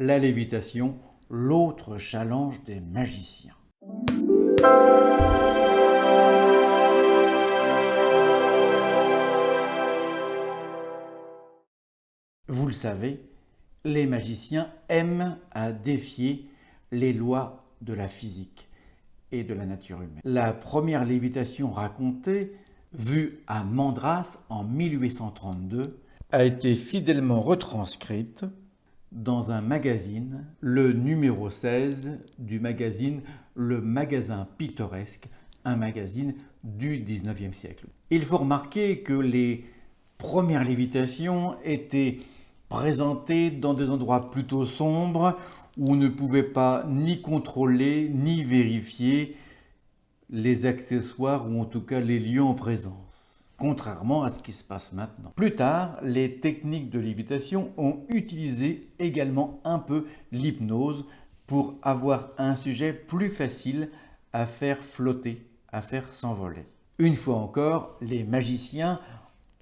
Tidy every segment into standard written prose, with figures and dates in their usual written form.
la lévitation, l'autre challenge des magiciens. Vous le savez, les magiciens aiment à défier les lois de la physique et de la nature humaine. La première lévitation racontée, vue à Mandras en 1832, a été fidèlement retranscrite dans un magazine, le numéro 16 du magazine Le Magasin Pittoresque, un magazine du 19e siècle. Il faut remarquer que les premières lévitations étaient présentées dans des endroits plutôt sombres où on ne pouvait pas ni contrôler ni vérifier les accessoires ou en tout cas les lieux en présence, contrairement à ce qui se passe maintenant. Plus tard, les techniques de lévitation ont utilisé également un peu l'hypnose pour avoir un sujet plus facile à faire flotter, à faire s'envoler. Une fois encore, les magiciens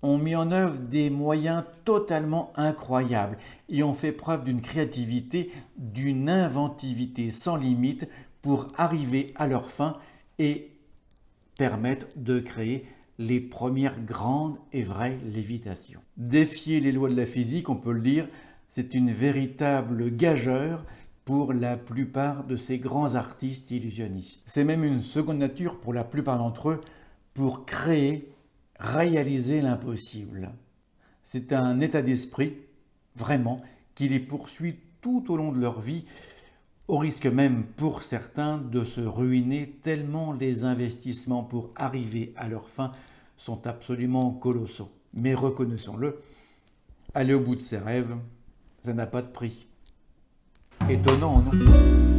ont mis en œuvre des moyens totalement incroyables et ont fait preuve d'une créativité, d'une inventivité sans limite pour arriver à leur fin et permettre de créer les premières grandes et vraies lévitations. Défier les lois de la physique, on peut le dire, c'est une véritable gageure pour la plupart de ces grands artistes illusionnistes. C'est même une seconde nature pour la plupart d'entre eux pour créer, réaliser l'impossible. C'est un état d'esprit, vraiment, qui les poursuit tout au long de leur vie, au risque même pour certains de se ruiner tellement les investissements pour arriver à leur fin sont absolument colossaux. Mais reconnaissons-le, aller au bout de ses rêves, ça n'a pas de prix. Étonnant, non ?